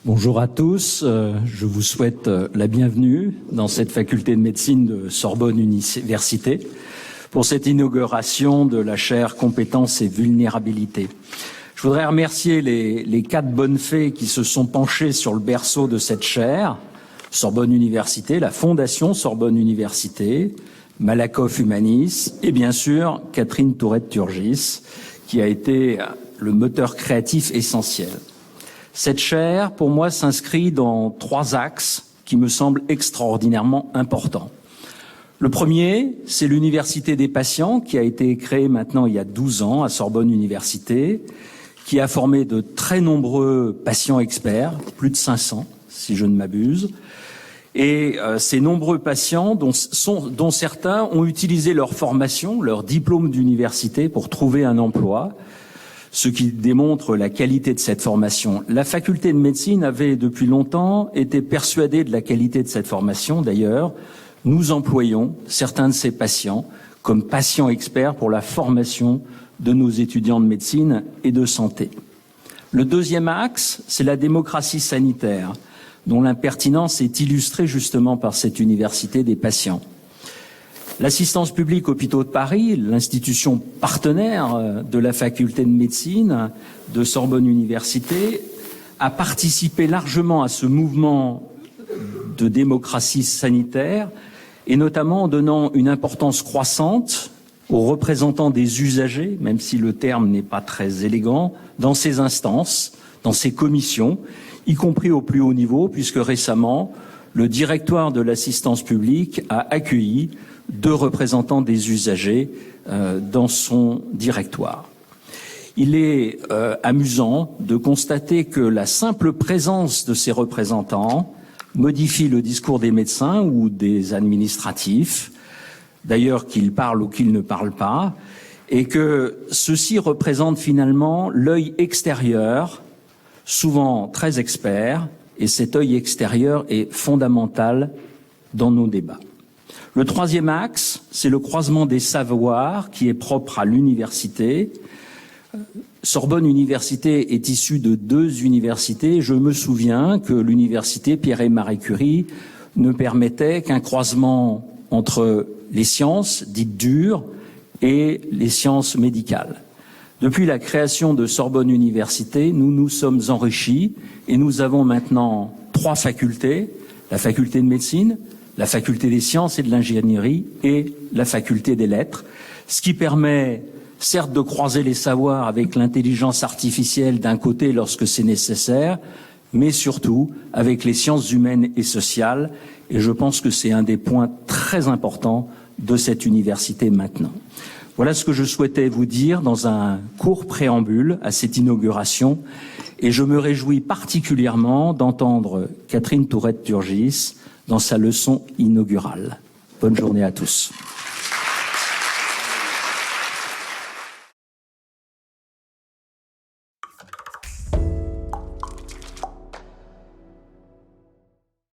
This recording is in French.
Bonjour à tous, je vous souhaite la bienvenue dans cette faculté de médecine de Sorbonne Université pour cette inauguration de la chaire compétences et vulnérabilité. Je voudrais remercier les 4 bonnes fées qui se sont penchées sur le berceau de cette chaire, Sorbonne Université, la Fondation Sorbonne Université, Malakoff Humanis et bien sûr Catherine Tourette-Turgis qui a été le moteur créatif essentiel. Cette chaire, pour moi, s'inscrit dans 3 axes qui me semblent extraordinairement importants. Le premier, c'est l'Université des patients qui a été créée maintenant il y a 12 ans à Sorbonne Université, qui a formé de très nombreux patients experts, plus de 500 si je ne m'abuse. Et ces nombreux patients, dont certains ont utilisé leur formation, leur diplôme d'université pour trouver un emploi, ce qui démontre la qualité de cette formation. La faculté de médecine avait depuis longtemps été persuadée de la qualité de cette formation. D'ailleurs, nous employons certains de ces patients comme patients experts pour la formation de nos étudiants de médecine et de santé. Le deuxième axe, c'est la démocratie sanitaire, dont l'impertinence est illustrée justement par cette université des patients. L'assistance publique Hôpitaux de Paris, l'institution partenaire de la faculté de médecine de Sorbonne Université, a participé largement à ce mouvement de démocratie sanitaire et notamment en donnant une importance croissante aux représentants des usagers, même si le terme n'est pas très élégant, dans ces instances, dans ces commissions, y compris au plus haut niveau, puisque récemment, le directoire de l'assistance publique a accueilli 2 représentants des usagers dans son directoire. Il est amusant de constater que la simple présence de ces représentants modifie le discours des médecins ou des administratifs, d'ailleurs qu'ils parlent ou qu'ils ne parlent pas, et que ceux-ci représentent finalement l'œil extérieur, souvent très expert, et cet œil extérieur est fondamental dans nos débats. Le troisième axe, c'est le croisement des savoirs qui est propre à l'université. Sorbonne Université est issue de 2 universités. Je me souviens que l'université Pierre et Marie Curie ne permettait qu'un croisement entre les sciences dites dures et les sciences médicales. Depuis la création de Sorbonne Université, nous nous sommes enrichis et nous avons maintenant 3 facultés, la faculté de médecine, la faculté des sciences et de l'ingénierie et la faculté des lettres, ce qui permet certes de croiser les savoirs avec l'intelligence artificielle d'un côté lorsque c'est nécessaire, mais surtout avec les sciences humaines et sociales, et je pense que c'est un des points très importants de cette université maintenant. Voilà ce que je souhaitais vous dire dans un court préambule à cette inauguration, et je me réjouis particulièrement d'entendre Catherine Tourette-Turgis dans sa leçon inaugurale. Bonne journée à tous.